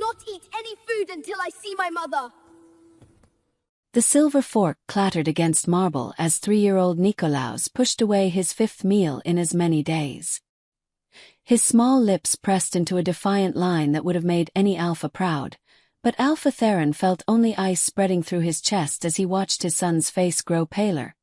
not eat any food until I see my mother. The silver fork clattered against marble as 3-year-old Nikolaus pushed away his 5th meal in as many days. His small lips pressed into a defiant line that would have made any Alpha proud, but Alpha Theron felt only ice spreading through his chest as he watched his son's face grow paler,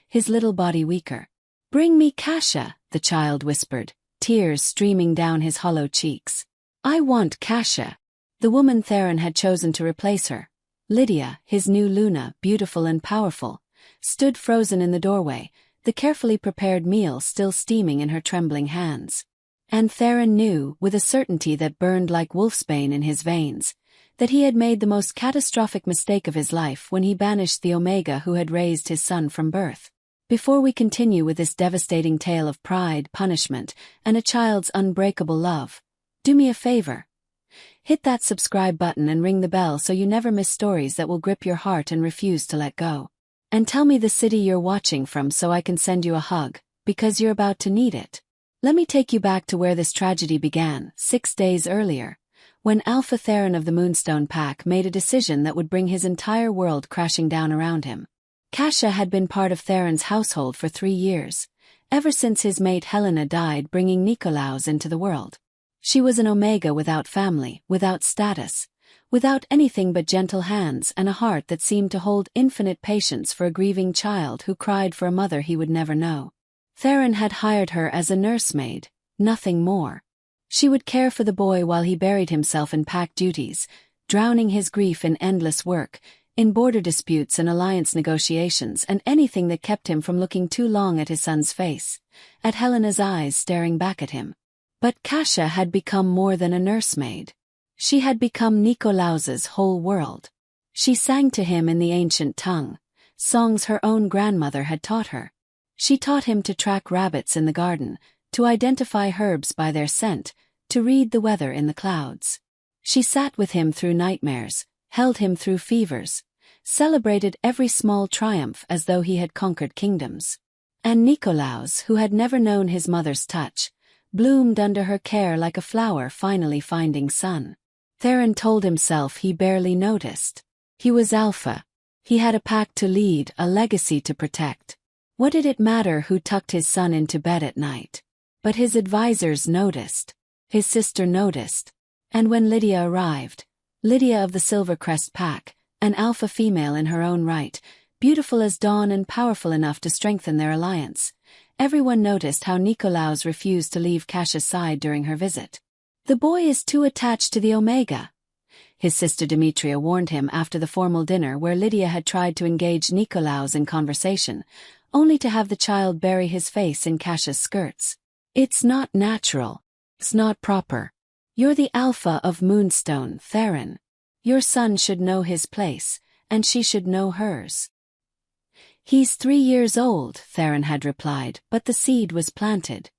his little body weaker. "Bring me Kasia," the child whispered, tears streaming down his hollow cheeks. "I want Kasia." The woman Theron had chosen to replace her, Lydia, his new Luna, beautiful and powerful, stood frozen in the doorway, the carefully prepared meal still steaming in her trembling hands. And Theron knew, with a certainty that burned like wolfsbane in his veins, that he had made the most catastrophic mistake of his life when he banished the Omega who had raised his son from birth. Before we continue with this devastating tale of pride, punishment, and a child's unbreakable love, do me a favor. Hit that subscribe button and ring the bell so you never miss stories that will grip your heart and refuse to let go. And tell me the city you're watching from so I can send you a hug, because you're about to need it. Let me take you back to where this tragedy began, 6 days earlier, when Alpha Theron of the Moonstone Pack made a decision that would bring his entire world crashing down around him. Kasia had been part of Theron's household for 3 years, ever since his mate Helena died, bringing Nikolaus into the world. She was an Omega without family, without status, without anything but gentle hands and a heart that seemed to hold infinite patience for a grieving child who cried for a mother he would never know. Theron had hired her as a nursemaid, nothing more. She would care for the boy while he buried himself in pack duties, drowning his grief in endless work, in border disputes and alliance negotiations and anything that kept him from looking too long at his son's face, at Helena's eyes staring back at him. But Kasia had become more than a nursemaid. She had become Nikolaus's whole world. She sang to him in the ancient tongue, songs her own grandmother had taught her. She taught him to track rabbits in the garden, to identify herbs by their scent, to read the weather in the clouds. She sat with him through nightmares, held him through fevers, celebrated every small triumph as though he had conquered kingdoms. And Nikolaus, who had never known his mother's touch, bloomed under her care like a flower finally finding sun. Theron told himself he barely noticed. He was Alpha. He had a pack to lead, a legacy to protect. What did it matter who tucked his son into bed at night? But his advisors noticed. His sister noticed. And when Lydia arrived, Lydia of the Silvercrest Pack, an alpha female in her own right, beautiful as dawn and powerful enough to strengthen their alliance, everyone noticed how Nikolaus refused to leave Kasia's side during her visit. "The boy is too attached to the Omega," his sister Demetria warned him after the formal dinner where Lydia had tried to engage Nikolaus in conversation, only to have the child bury his face in Kasia's skirts. "It's not natural. It's not proper. You're the Alpha of Moonstone, Theron. Your son should know his place, and she should know hers." "He's 3 years old," Theron had replied, but the seed was planted.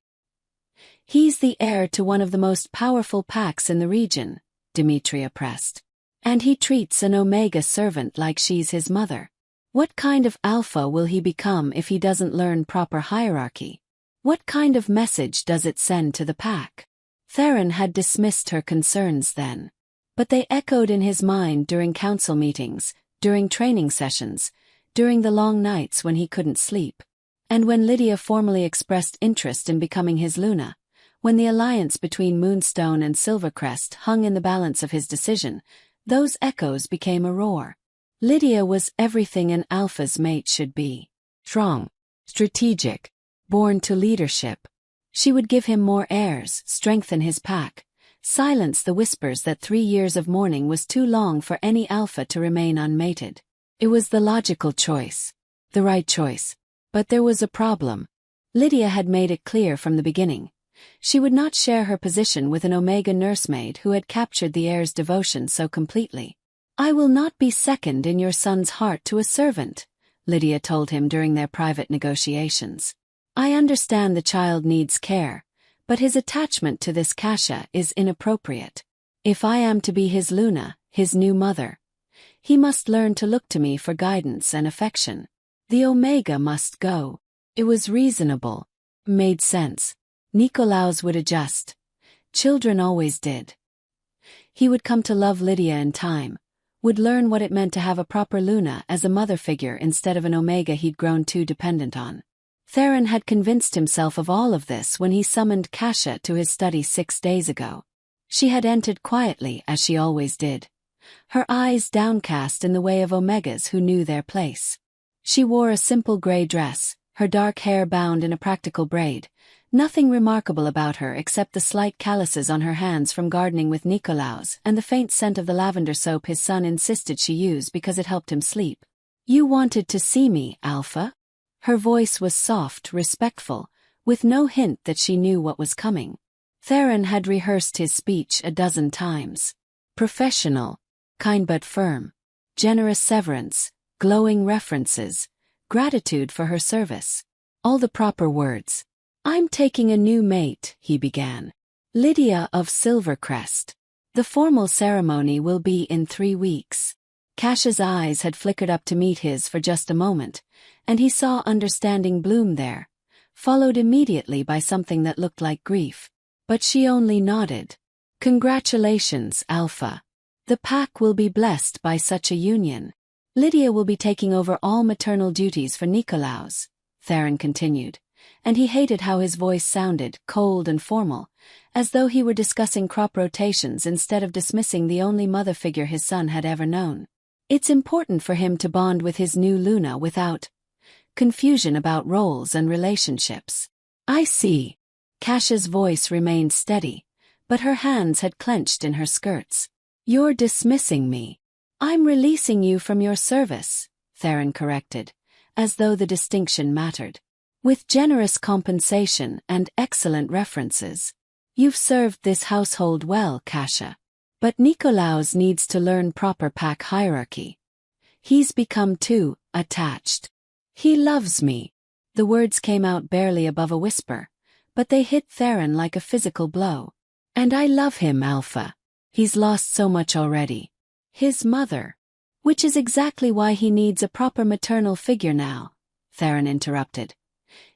"He's the heir to one of the most powerful packs in the region," Demetria pressed. "And he treats an Omega servant like she's his mother. What kind of Alpha will he become if he doesn't learn proper hierarchy? What kind of message does it send to the pack?" Theron had dismissed her concerns then. But they echoed in his mind during council meetings, during training sessions, during the long nights when he couldn't sleep. And when Lydia formally expressed interest in becoming his Luna, when the alliance between Moonstone and Silvercrest hung in the balance of his decision, those echoes became a roar. Lydia was everything an Alpha's mate should be. Strong, strategic, born to leadership. She would give him more heirs, strengthen his pack, silence the whispers that 3 years of mourning was too long for any Alpha to remain unmated. It was the logical choice. The right choice. But there was a problem. Lydia had made it clear from the beginning. She would not share her position with an Omega nursemaid who had captured the heir's devotion so completely. "I will not be second in your son's heart to a servant," Lydia told him during their private negotiations. "I understand the child needs care, but his attachment to this Kasia is inappropriate. If I am to be his Luna, his new mother, he must learn to look to me for guidance and affection. The Omega must go." It was reasonable. Made sense. Nikolaus would adjust. Children always did. He would come to love Lydia in time, would learn what it meant to have a proper Luna as a mother figure instead of an Omega he'd grown too dependent on. Theron had convinced himself of all of this when he summoned Kasha to his study 6 days ago. She had entered quietly, as she always did, her eyes downcast in the way of Omegas who knew their place. She wore a simple gray dress, her dark hair bound in a practical braid, nothing remarkable about her except the slight calluses on her hands from gardening with Nikolaus and the faint scent of the lavender soap his son insisted she use because it helped him sleep. "You wanted to see me, Alpha?" Her voice was soft, respectful, with no hint that she knew what was coming. Theron had rehearsed his speech a dozen times. Professional, kind but firm, generous severance, glowing references, gratitude for her service. All the proper words. "I'm taking a new mate," he began. "Lydia of Silvercrest. The formal ceremony will be in 3 weeks." Kasha's eyes had flickered up to meet his for just a moment, and he saw understanding bloom there, followed immediately by something that looked like grief. But she only nodded. "Congratulations, Alpha. The pack will be blessed by such a union. Lydia will be taking over all maternal duties for Nikolaus," Theron continued, and he hated how his voice sounded, cold and formal, as though he were discussing crop rotations instead of dismissing the only mother figure his son had ever known. "It's important for him to bond with his new Luna without confusion about roles and relationships." "I see." Kasha's voice remained steady, but her hands had clenched in her skirts. "You're dismissing me." "I'm releasing you from your service," Theron corrected, as though the distinction mattered. "With generous compensation and excellent references. You've served this household well, Kasha. But Nikolaus needs to learn proper pack hierarchy. He's become too attached. He loves me." The words came out barely above a whisper, but they hit Theron like a physical blow. "And I love him, Alpha. He's lost so much already. His mother. Which is exactly why he needs a proper maternal figure now," Theron interrupted,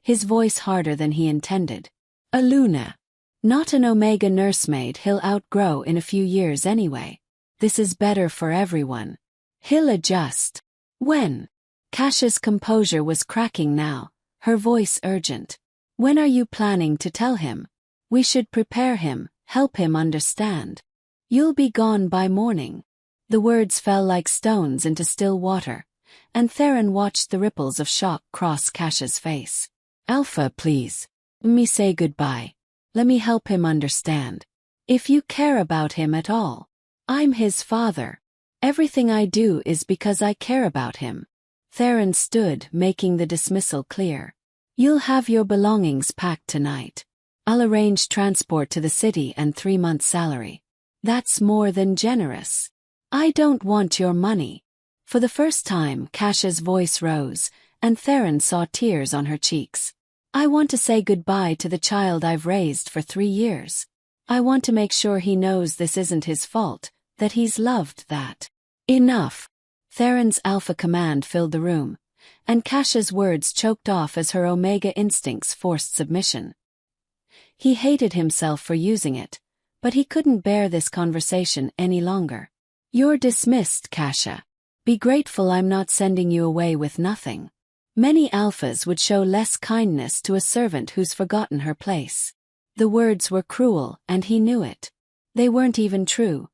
his voice harder than he intended. "A Luna. Not an Omega nursemaid he'll outgrow in a few years anyway. This is better for everyone. He'll adjust." "When?" Kasha's composure was cracking now, her voice urgent. "When are you planning to tell him? We should prepare him, help him understand." "You'll be gone by morning." The words fell like stones into still water, and Theron watched the ripples of shock cross Kasha's face. "Alpha, please. Let me say goodbye. Let me help him understand. If you care about him at all. I'm his father. Everything I do is because I care about him." Theron stood, making the dismissal clear. "You'll have your belongings packed tonight. I'll arrange transport to the city and 3 months' salary. That's more than generous. I don't want your money." For the first time, Kasha's voice rose, and Theron saw tears on her cheeks. "I want to say goodbye to the child I've raised for 3 years. I want to make sure he knows this isn't his fault, that he's loved that." "Enough." Theron's alpha command filled the room, and Kasha's words choked off as her Omega instincts forced submission. He hated himself for using it, but he couldn't bear this conversation any longer. "You're dismissed, Kasha. Be grateful I'm not sending you away with nothing." Many alphas would show less kindness to a servant who's forgotten her place. The words were cruel, and he knew it. They weren't even true.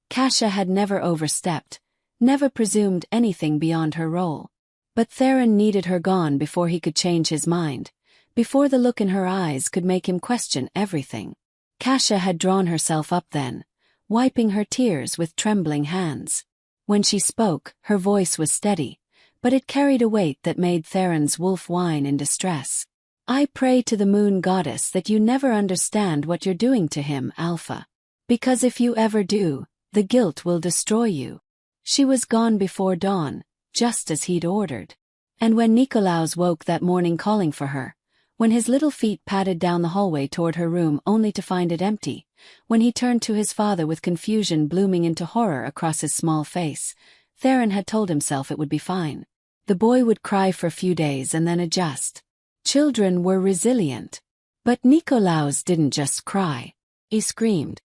Kasha had never overstepped, never presumed anything beyond her role. But Theron needed her gone before he could change his mind, before the look in her eyes could make him question everything. Kasha had drawn herself up then, wiping her tears with trembling hands. When she spoke, her voice was steady, but it carried a weight that made Theron's wolf whine in distress. "I pray to the moon goddess that you never understand what you're doing to him, Alpha. Because if you ever do, the guilt will destroy you." She was gone before dawn, just as he'd ordered. And when Nikolaus woke that morning calling for her, when his little feet padded down the hallway toward her room only to find it empty, when he turned to his father with confusion blooming into horror across his small face, Theron had told himself it would be fine. The boy would cry for a few days and then adjust. Children were resilient. But Nikolaus didn't just cry. He screamed.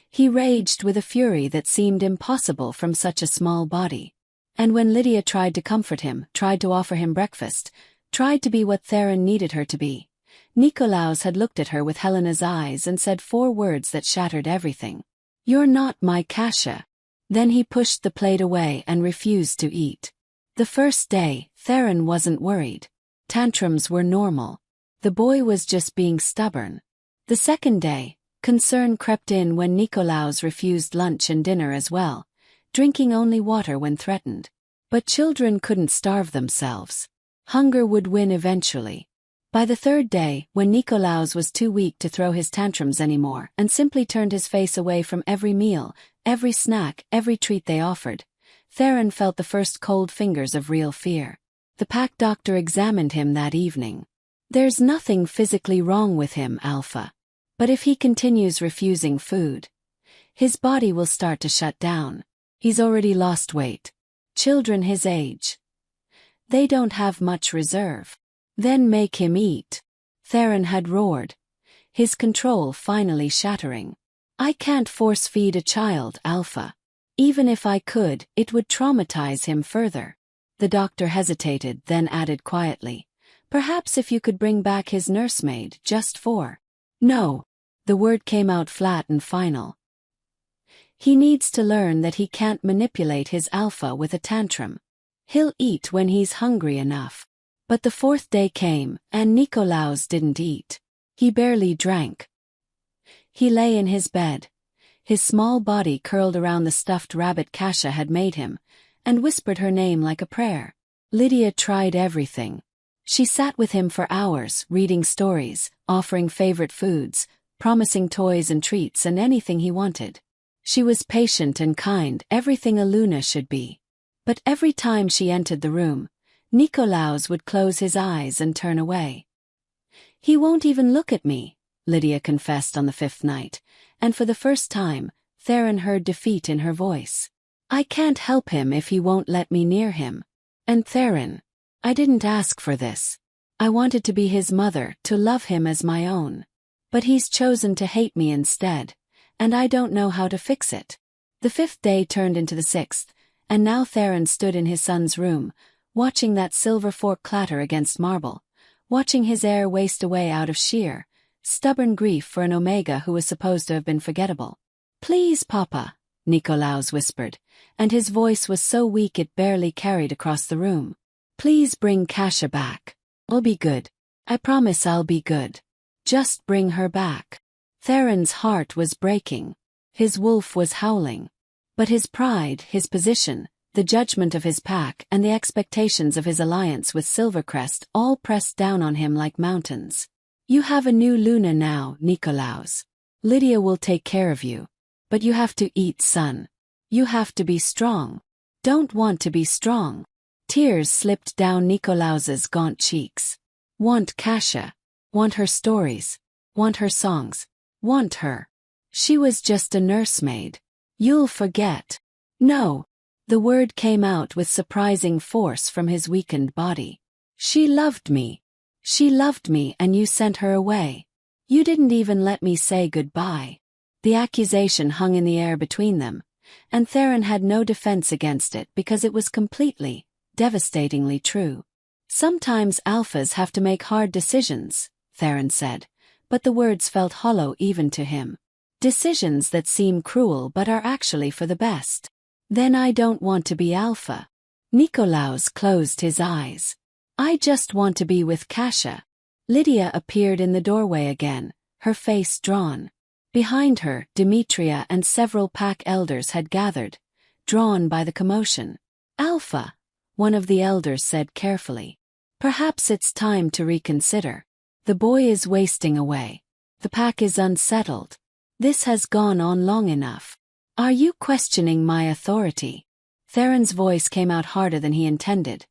He raged with a fury that seemed impossible from such a small body. And when Lydia tried to comfort him, tried to offer him breakfast, tried to be what Theron needed her to be, Nikolaus had looked at her with Helena's eyes and said 4 words that shattered everything. "You're not my Kasia." Then he pushed the plate away and refused to eat. The first day, Theron wasn't worried. Tantrums were normal. The boy was just being stubborn. The second day, concern crept in when Nikolaus refused lunch and dinner as well, drinking only water when threatened. But children couldn't starve themselves. Hunger would win eventually. By the third day, when Nikolaus was too weak to throw his tantrums anymore and simply turned his face away from every meal, every snack, every treat they offered, Theron felt the first cold fingers of real fear. The pack doctor examined him that evening. "There's nothing physically wrong with him, Alpha. But if he continues refusing food, his body will start to shut down. He's already lost weight. Children his age, they don't have much reserve. Then make him eat." Theron had roared, his control finally shattering. "I can't force-feed a child, Alpha. Even if I could, it would traumatize him further." The doctor hesitated, then added quietly, "Perhaps if you could bring back his nursemaid, just for—" "No." The word came out flat and final. "He needs to learn that he can't manipulate his Alpha with a tantrum. He'll eat when he's hungry enough." But the 4th day came, and Nikolaus didn't eat. He barely drank. He lay in his bed, his small body curled around the stuffed rabbit Kasia had made him, and whispered her name like a prayer. Lydia tried everything. She sat with him for hours, reading stories, offering favorite foods, promising toys and treats and anything he wanted. She was patient and kind, everything a Luna should be. But every time she entered the room, Nikolaus would close his eyes and turn away. "He won't even look at me," Lydia confessed on the 5th night, and for the first time, Theron heard defeat in her voice. "I can't help him if he won't let me near him. And Theron, I didn't ask for this. I wanted to be his mother, to love him as my own. But he's chosen to hate me instead, and I don't know how to fix it." The 5th day turned into the 6th, and now Theron stood in his son's room, watching that silver fork clatter against marble, watching his heir waste away out of sheer, stubborn grief for an Omega who was supposed to have been forgettable. "Please, Papa," Nikolaus whispered, and his voice was so weak it barely carried across the room. "Please bring Kasia back. I'll be good. I promise I'll be good. Just bring her back." Theron's heart was breaking. His wolf was howling. But his pride, his position, the judgment of his pack and the expectations of his alliance with Silvercrest all pressed down on him like mountains. "You have a new Luna now, Nikolaus. Lydia will take care of you. But you have to eat, son. You have to be strong. Don't want to be strong." Tears slipped down Nikolaus's gaunt cheeks. Want Kasia. Want her stories. Want her songs. Want her. She was just a nursemaid. "You'll forget." "No." The word came out with surprising force from his weakened body. "She loved me. She loved me and you sent her away. You didn't even let me say goodbye." The accusation hung in the air between them, and Theron had no defense against it because it was completely, devastatingly true. "Sometimes alphas have to make hard decisions," Theron said, but the words felt hollow even to him. "Decisions that seem cruel but are actually for the best." "Then I don't want to be alpha." Nikolaus closed his eyes. "I just want to be with Kasia." Lydia appeared in the doorway again, her face drawn. Behind her, Demetria and several pack elders had gathered, drawn by the commotion. "Alpha," one of the elders said carefully. "Perhaps it's time to reconsider. The boy is wasting away. The pack is unsettled. This has gone on long enough. Are you questioning my authority?" Theron's voice came out harder than he intended,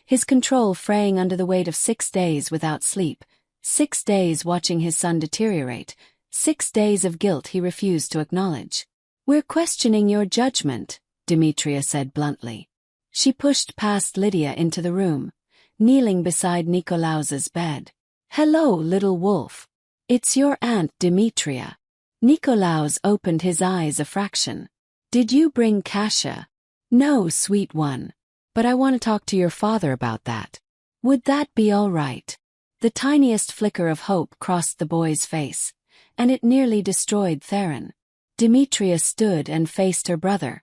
his control fraying under the weight of 6 days without sleep, 6 days watching his son deteriorate, 6 days of guilt he refused to acknowledge. "We're questioning your judgment," Demetria said bluntly. She pushed past Lydia into the room, kneeling beside Nikolaus's bed. "Hello, little wolf. It's your Aunt Demetria." Nikolaus opened his eyes a fraction. Did you bring Kasia? No, sweet one. But I want to talk to your father about that. Would that be all right? The tiniest flicker of hope crossed the boy's face, and it nearly destroyed Theron. Demetria stood and faced her brother,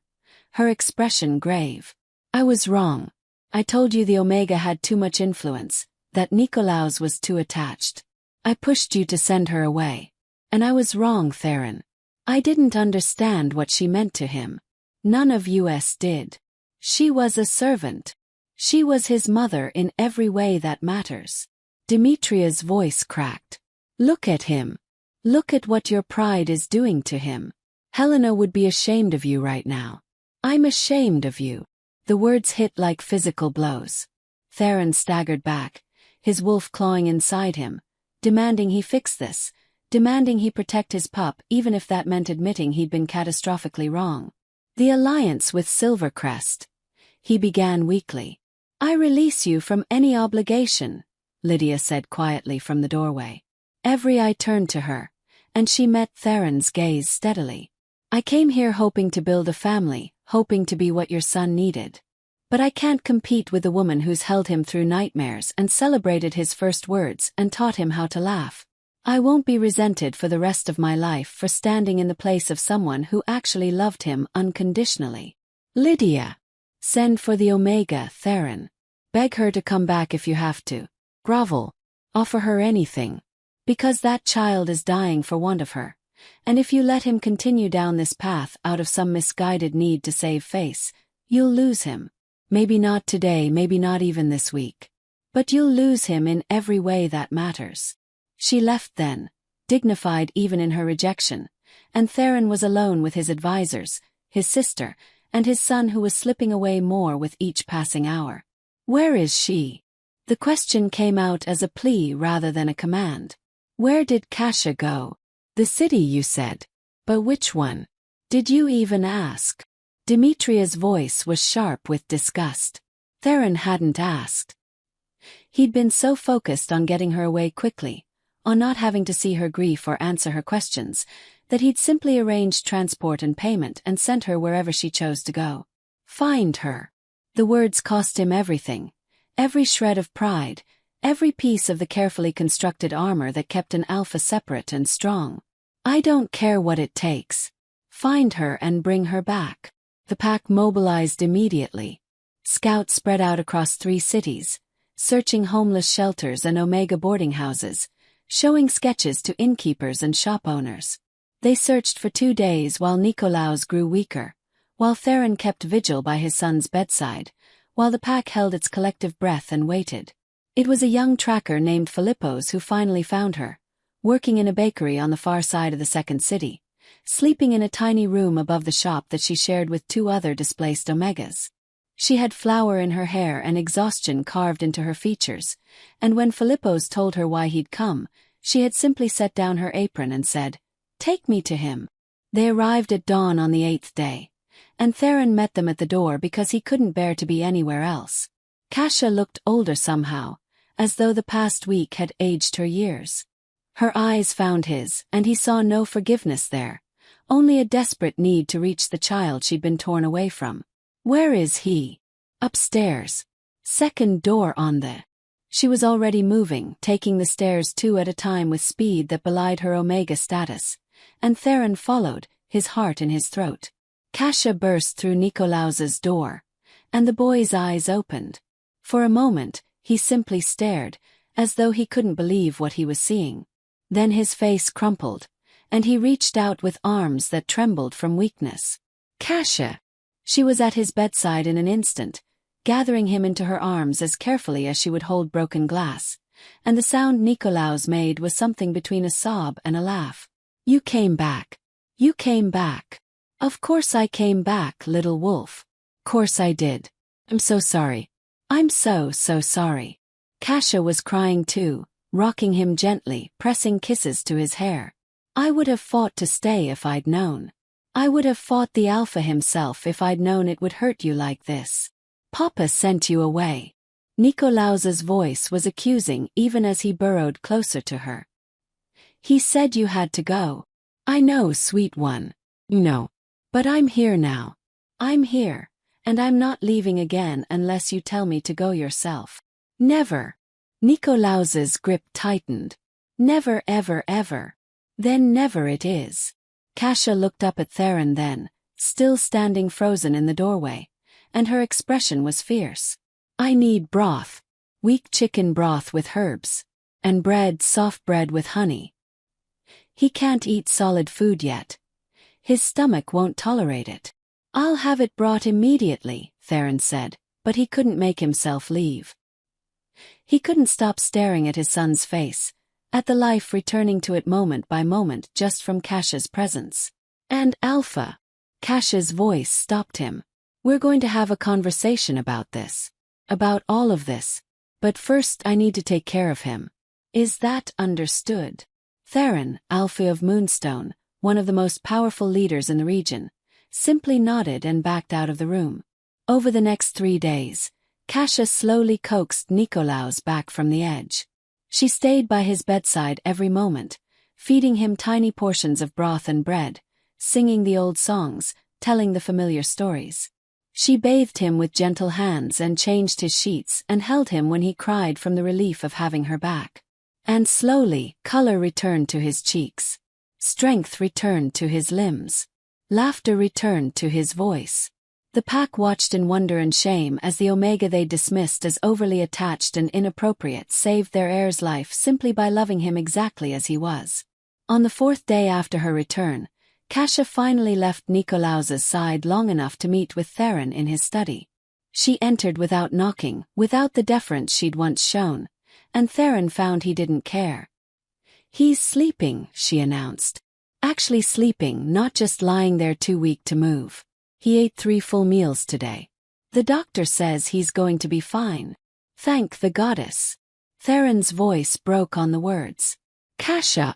her expression grave. I was wrong. I told you the Omega had too much influence, that Nikolaus was too attached. I pushed you to send her away. And I was wrong, Theron. I didn't understand what she meant to him. None of us did. She was a servant. She was his mother in every way that matters. Demetria's voice cracked. Look at him. Look at what your pride is doing to him. Helena would be ashamed of you right now. I'm ashamed of you. The words hit like physical blows. Theron staggered back, his wolf clawing inside him, demanding he fix this, demanding he protect his pup even if that meant admitting he'd been catastrophically wrong. The alliance with Silvercrest. He began weakly. I release you from any obligation, Lydia said quietly from the doorway. Every eye turned to her, and she met Theron's gaze steadily. I came here hoping to build a family, hoping to be what your son needed. But I can't compete with the woman who's held him through nightmares and celebrated his first words and taught him how to laugh. I won't be resented for the rest of my life for standing in the place of someone who actually loved him unconditionally. Lydia. Send for the Omega, Theron. Beg her to come back if you have to. Grovel. Offer her anything. Because that child is dying for want of her. And if you let him continue down this path out of some misguided need to save face, you'll lose him. Maybe not today, maybe not even this week. But you'll lose him in every way that matters. She left then, dignified even in her rejection, and Theron was alone with his advisors, his sister, and his son who was slipping away more with each passing hour. Where is she? The question came out as a plea rather than a command. Where did Kasia go? The city, you said. But which one? Did you even ask? Demetria's voice was sharp with disgust. Theron hadn't asked. He'd been so focused on getting her away quickly, on not having to see her grief or answer her questions, that he'd simply arranged transport and payment and sent her wherever she chose to go. Find her. The words cost him everything, every shred of pride, every piece of the carefully constructed armor that kept an alpha separate and strong. I don't care what it takes. Find her and bring her back. The pack mobilized immediately. Scouts spread out across 3 cities, searching homeless shelters and Omega boarding houses, showing sketches to innkeepers and shop owners. They searched for 2 days while Nikolaus grew weaker, while Theron kept vigil by his son's bedside, while the pack held its collective breath and waited. It was a young tracker named Philippos who finally found her, working in a bakery on the far side of the second city, sleeping in a tiny room above the shop that she shared with 2 other displaced Omegas. She had flour in her hair and exhaustion carved into her features, and when Philippos told her why he'd come, she had simply set down her apron and said, "Take me to him." They arrived at dawn on the 8th day, and Theron met them at the door because he couldn't bear to be anywhere else. Kasia looked older somehow, as though the past week had aged her years. Her eyes found his, and he saw no forgiveness there, only a desperate need to reach the child she'd been torn away from. Where is he? Upstairs. Second door on the. She was already moving, taking the stairs 2 at a time with speed that belied her Omega status, and Theron followed, his heart in his throat. Kasia burst through Nikolaus's door, and the boy's eyes opened. For a moment, he simply stared, as though he couldn't believe what he was seeing. Then his face crumpled, and he reached out with arms that trembled from weakness. Kasia! She was at his bedside in an instant, gathering him into her arms as carefully as she would hold broken glass, and the sound Nikolaus made was something between a sob and a laugh. You came back. You came back. Of course I came back, little wolf. Course I did. I'm so sorry. I'm so sorry. Kasia was crying too, rocking him gently, pressing kisses to his hair. I would have fought to stay if I'd known. I would have fought the Alpha himself if I'd known it would hurt you like this. Papa sent you away. Nikolaus's voice was accusing even as he burrowed closer to her. He said you had to go. I know, sweet one. No. But I'm here now. I'm here, and I'm not leaving again unless you tell me to go yourself. Never. Nicolaus's grip tightened. Never, ever, ever. Then never it is. Kasia looked up at Theron then, still standing frozen in the doorway, and her expression was fierce. I need broth. Weak chicken broth with herbs. And bread, soft bread with honey. He can't eat solid food yet. His stomach won't tolerate it. I'll have it brought immediately, Theron said, but he couldn't make himself leave. He couldn't stop staring at his son's face, at the life returning to it moment by moment just from Kasia's presence. And Alpha. Kasia's voice stopped him. We're going to have a conversation about this. About all of this. But first I need to take care of him. Is that understood? Theron, Alpha of Moonstone, one of the most powerful leaders in the region, simply nodded and backed out of the room. Over the next 3 days, Kasia slowly coaxed Nicolaus back from the edge. She stayed by his bedside every moment, feeding him tiny portions of broth and bread, singing the old songs, telling the familiar stories. She bathed him with gentle hands and changed his sheets and held him when he cried from the relief of having her back. And slowly, color returned to his cheeks. Strength returned to his limbs. Laughter returned to his voice. The pack watched in wonder and shame as the Omega they dismissed as overly attached and inappropriate saved their heir's life simply by loving him exactly as he was. On the 4th day after her return, Kasia finally left Nicolaus's side long enough to meet with Theron in his study. She entered without knocking, without the deference she'd once shown, and Theron found he didn't care. He's sleeping, she announced. Actually sleeping, not just lying there too weak to move. He ate 3 full meals today. The doctor says he's going to be fine. Thank the goddess. Theron's voice broke on the words. Kasia,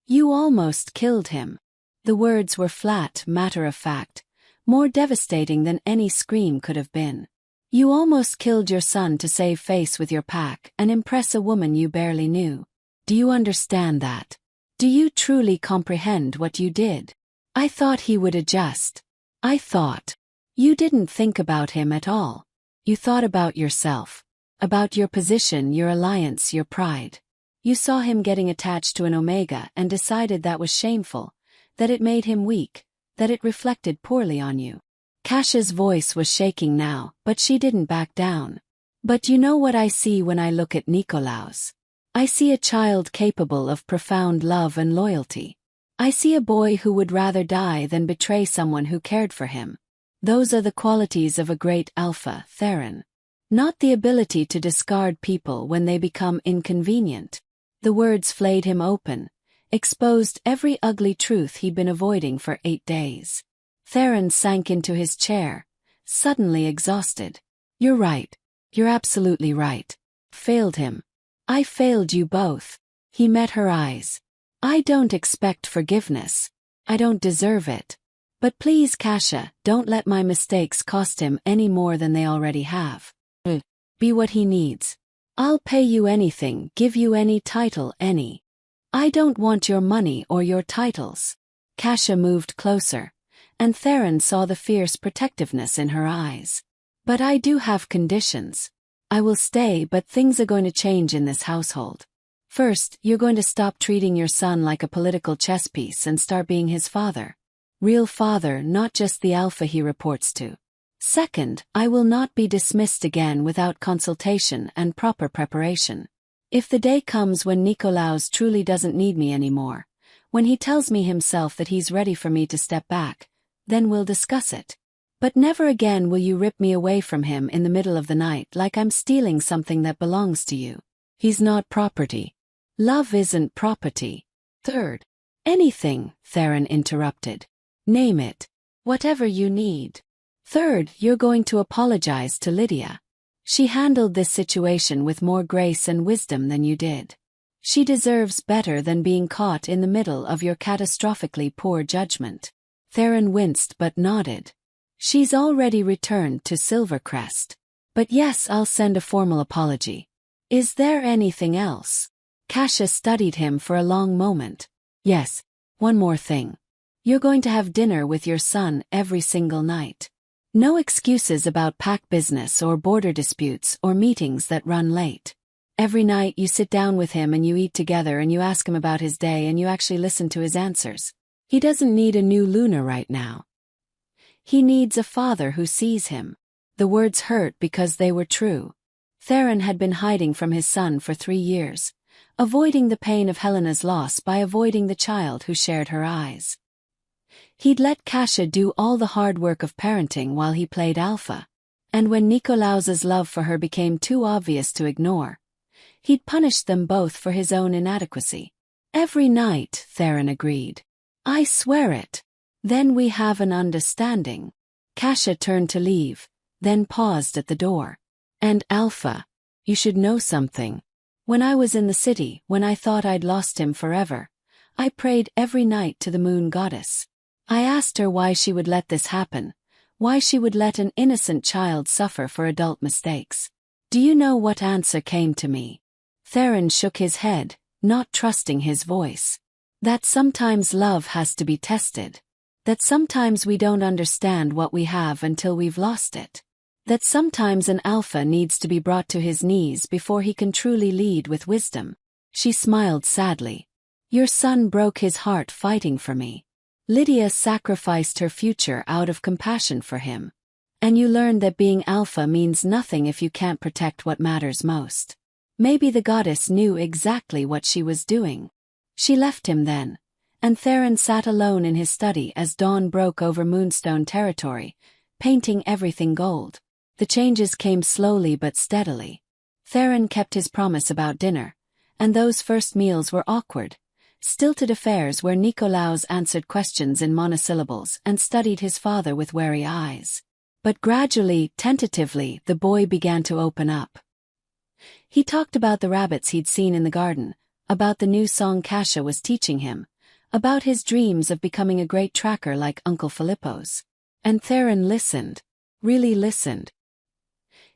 You almost killed him. The words were flat, matter-of-fact, more devastating than any scream could have been. You almost killed your son to save face with your pack and impress a woman you barely knew. Do you understand that? Do you truly comprehend what you did? I thought he would adjust. I thought. You didn't think about him at all. You thought about yourself. About your position, your alliance, your pride. You saw him getting attached to an Omega and decided that was shameful, that it made him weak, that it reflected poorly on you. Kasia's voice was shaking now, but she didn't back down. But you know what I see when I look at Nicolaus? I see a child capable of profound love and loyalty. I see a boy who would rather die than betray someone who cared for him. Those are the qualities of a great alpha, Theron. Not the ability to discard people when they become inconvenient. The words flayed him open, exposed every ugly truth he'd been avoiding for 8 days. Theron sank into his chair, suddenly exhausted. You're right. You're absolutely right. Failed him. I failed you both. He met her eyes. I don't expect forgiveness. I don't deserve it. But please, Kasia, don't let my mistakes cost him any more than they already have. Be what he needs. I'll pay you anything, give you any title, any. I don't want your money or your titles. Kasia moved closer, and Theron saw the fierce protectiveness in her eyes. But I do have conditions. I will stay, but things are going to change in this household. First, you're going to stop treating your son like a political chess piece and start being his father. Real father, not just the alpha he reports to. Second, I will not be dismissed again without consultation and proper preparation. If the day comes when Nicolaus truly doesn't need me anymore, when he tells me himself that he's ready for me to step back, then we'll discuss it. But never again will you rip me away from him in the middle of the night like I'm stealing something that belongs to you. He's not property. Love isn't property. Third. Anything, Theron interrupted. Name it. Whatever you need. Third, you're going to apologize to Lydia. She handled this situation with more grace and wisdom than you did. She deserves better than being caught in the middle of your catastrophically poor judgment. Theron winced but nodded. She's already returned to Silvercrest. But yes, I'll send a formal apology. Is there anything else? Kasia studied him for a long moment. Yes. One more thing. You're going to have dinner with your son every single night. No excuses about pack business or border disputes or meetings that run late. Every night you sit down with him and you eat together and you ask him about his day and you actually listen to his answers. He doesn't need a new Luna right now. He needs a father who sees him. The words hurt because they were true. Theron had been hiding from his son for 3 years, avoiding the pain of Helena's loss by avoiding the child who shared her eyes. He'd let Kasia do all the hard work of parenting while he played alpha, and when Nikolaus's love for her became too obvious to ignore, he'd punished them both for his own inadequacy. Every night, Theron agreed. I swear it. Then we have an understanding. Kasia turned to leave, then paused at the door. And Alpha, you should know something. When I was in the city, when I thought I'd lost him forever, I prayed every night to the moon goddess. I asked her why she would let this happen, why she would let an innocent child suffer for adult mistakes. Do you know what answer came to me? Theron shook his head, not trusting his voice. That sometimes love has to be tested. That sometimes we don't understand what we have until we've lost it. That sometimes an alpha needs to be brought to his knees before he can truly lead with wisdom. She smiled sadly. Your son broke his heart fighting for me. Lydia sacrificed her future out of compassion for him. And you learned that being alpha means nothing if you can't protect what matters most. Maybe the goddess knew exactly what she was doing. She left him then, and Theron sat alone in his study as dawn broke over Moonstone territory, painting everything gold. The changes came slowly but steadily. Theron kept his promise about dinner, and those first meals were awkward, stilted affairs where Nikolaus answered questions in monosyllables and studied his father with wary eyes. But gradually, tentatively, the boy began to open up. He talked about the rabbits he'd seen in the garden, about the new song Kasia was teaching him, about his dreams of becoming a great tracker like Uncle Filippo's. And Theron listened, really listened.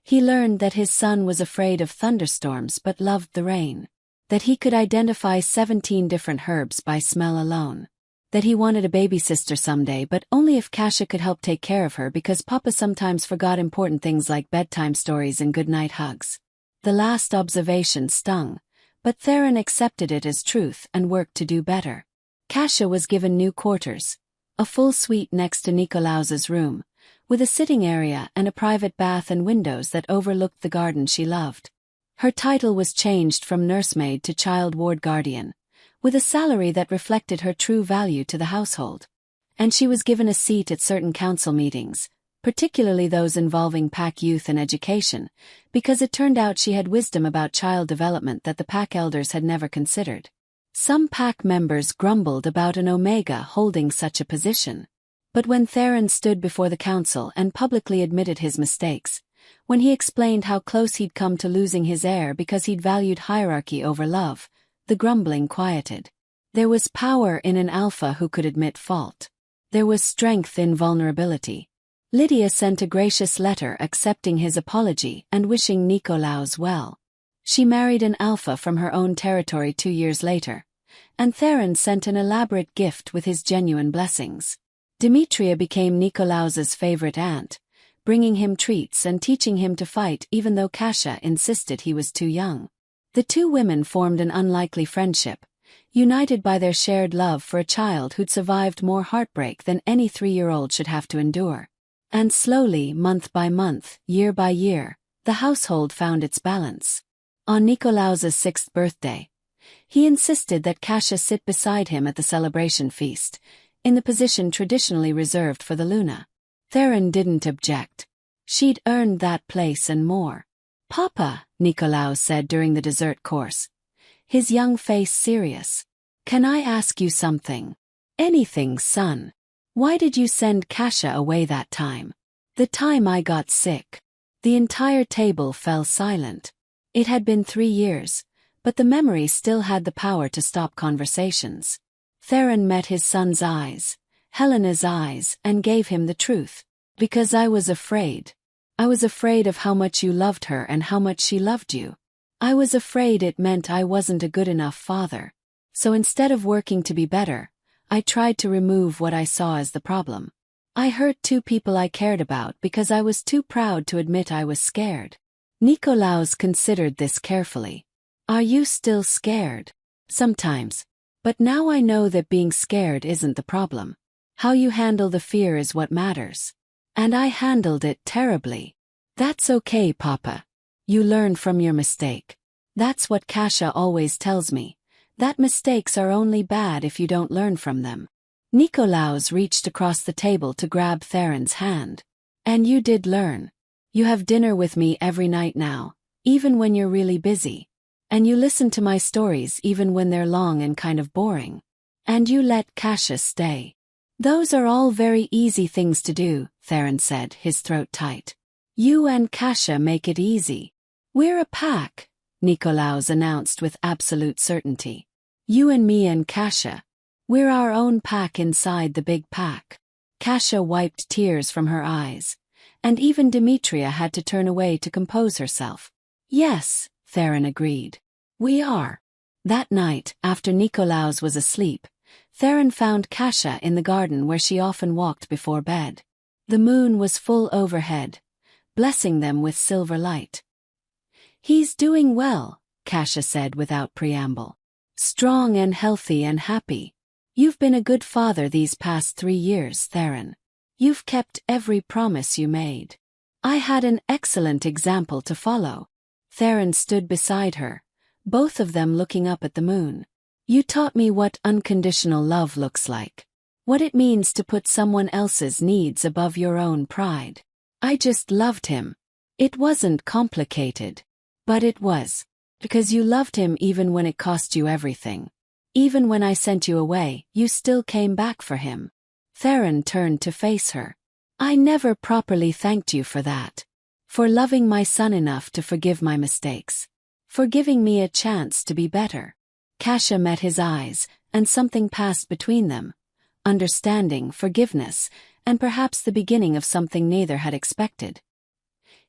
He learned that his son was afraid of thunderstorms but loved the rain, that he could identify 17 different herbs by smell alone, that he wanted a baby sister someday but only if Kasia could help take care of her because Papa sometimes forgot important things like bedtime stories and goodnight hugs. The last observation stung, but Theron accepted it as truth and worked to do better. Kasia was given new quarters, a full suite next to Nikolaus's room, with a sitting area and a private bath and windows that overlooked the garden she loved. Her title was changed from nursemaid to child ward guardian, with a salary that reflected her true value to the household. And she was given a seat at certain council meetings, particularly those involving pack youth and education, because it turned out she had wisdom about child development that the pack elders had never considered. Some pack members grumbled about an Omega holding such a position. But when Theron stood before the council and publicly admitted his mistakes, when he explained how close he'd come to losing his heir because he'd valued hierarchy over love, the grumbling quieted. There was power in an alpha who could admit fault. There was strength in vulnerability. Lydia sent a gracious letter accepting his apology and wishing Nikolaus well. She married an alpha from her own territory 2 years later, and Theron sent an elaborate gift with his genuine blessings. Demetria became Nikolaus's favorite aunt, bringing him treats and teaching him to fight even though Kasia insisted he was too young. The two women formed an unlikely friendship, united by their shared love for a child who'd survived more heartbreak than any 3-year-old should have to endure. And slowly, month by month, year by year, the household found its balance. On Nikolaus's 6th birthday, he insisted that Kasia sit beside him at the celebration feast, in the position traditionally reserved for the Luna. Theron didn't object. She'd earned that place and more. Papa, Nikolaus said during the dessert course, his young face serious. Can I ask you something? Anything, son. Why did you send Kasia away that time? The time I got sick. The entire table fell silent. It had been 3 years, but the memory still had the power to stop conversations. Theron met his son's eyes, Helena's eyes, and gave him the truth. Because I was afraid. I was afraid of how much you loved her and how much she loved you. I was afraid it meant I wasn't a good enough father. So instead of working to be better, I tried to remove what I saw as the problem. I hurt two people I cared about because I was too proud to admit I was scared. Nikolaus considered this carefully. Are you still scared? Sometimes. But now I know that being scared isn't the problem. How you handle the fear is what matters. And I handled it terribly. That's okay, Papa. You learn from your mistake. That's what Kasia always tells me. That mistakes are only bad if you don't learn from them. Nikolaus reached across the table to grab Theron's hand. And you did learn. You have dinner with me every night now, even when you're really busy. And you listen to my stories even when they're long and kind of boring. And you let Kasia stay. Those are all very easy things to do, Theron said, his throat tight. You and Kasia make it easy. We're a pack, Nikolaus announced with absolute certainty. You and me and Kasia. We're our own pack inside the big pack. Kasia wiped tears from her eyes, and even Demetria had to turn away to compose herself. Yes, Theron agreed. We are. That night, after Nikolaus was asleep, Theron found Kasia in the garden where she often walked before bed. The moon was full overhead, blessing them with silver light. He's doing well, Kasia said without preamble. Strong and healthy and happy. You've been a good father these past 3 years, Theron. You've kept every promise you made. I had an excellent example to follow. Theron stood beside her, both of them looking up at the moon. You taught me what unconditional love looks like. What it means to put someone else's needs above your own pride. I just loved him. It wasn't complicated. But it was. Because you loved him even when it cost you everything. Even when I sent you away, you still came back for him. Theron turned to face her. I never properly thanked you for that. For loving my son enough to forgive my mistakes. For giving me a chance to be better. Kasia met his eyes, and something passed between them. Understanding, forgiveness, and perhaps the beginning of something neither had expected.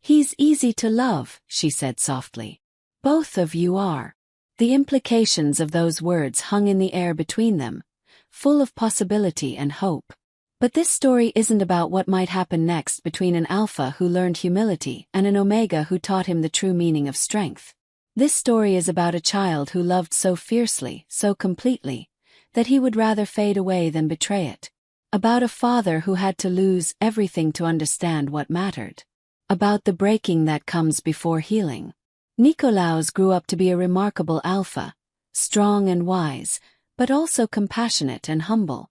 He's easy to love, she said softly. Both of you are. The implications of those words hung in the air between them, full of possibility and hope. But this story isn't about what might happen next between an alpha who learned humility and an omega who taught him the true meaning of strength. This story is about a child who loved so fiercely, so completely, that he would rather fade away than betray it. About a father who had to lose everything to understand what mattered. About the breaking that comes before healing. Nikolaus grew up to be a remarkable alpha, strong and wise, but also compassionate and humble.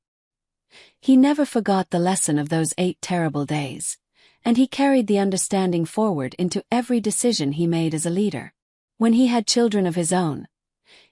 He never forgot the lesson of those 8 terrible days, and he carried the understanding forward into every decision he made as a leader. When he had children of his own,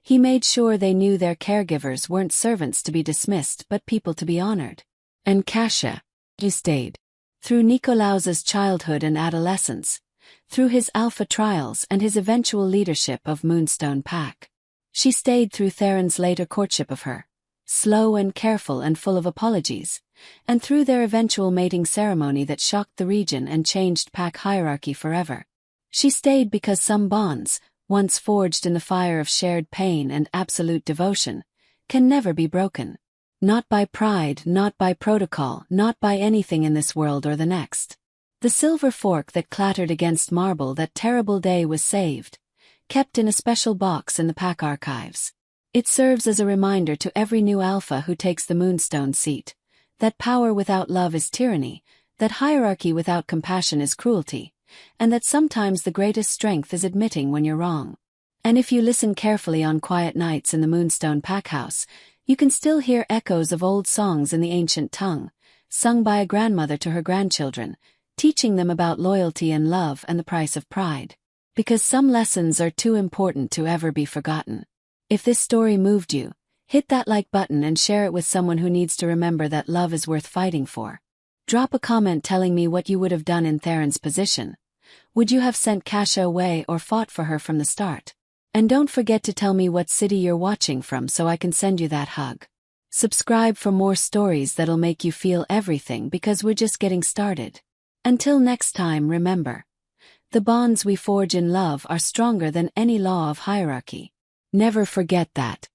he made sure they knew their caregivers weren't servants to be dismissed but people to be honored. And Kasia, he stayed. Through Nikolaus's childhood and adolescence, through his alpha trials and his eventual leadership of Moonstone Pack. She stayed through Theron's later courtship of her, slow and careful and full of apologies, and through their eventual mating ceremony that shocked the region and changed pack hierarchy forever. She stayed because some bonds, once forged in the fire of shared pain and absolute devotion, can never be broken. Not by pride, not by protocol, not by anything in this world or the next. The silver fork that clattered against marble that terrible day was saved, kept in a special box in the pack archives. It serves as a reminder to every new alpha who takes the Moonstone seat, that power without love is tyranny, that hierarchy without compassion is cruelty, and that sometimes the greatest strength is admitting when you're wrong. And if you listen carefully on quiet nights in the Moonstone Packhouse, you can still hear echoes of old songs in the ancient tongue, sung by a grandmother to her grandchildren, teaching them about loyalty and love and the price of pride. Because some lessons are too important to ever be forgotten. If this story moved you, hit that like button and share it with someone who needs to remember that love is worth fighting for. Drop a comment telling me what you would have done in Theron's position. Would you have sent Kasia away or fought for her from the start? And don't forget to tell me what city you're watching from so I can send you that hug. Subscribe for more stories that'll make you feel everything because we're just getting started. Until next time, remember, the bonds we forge in love are stronger than any law of hierarchy. Never forget that.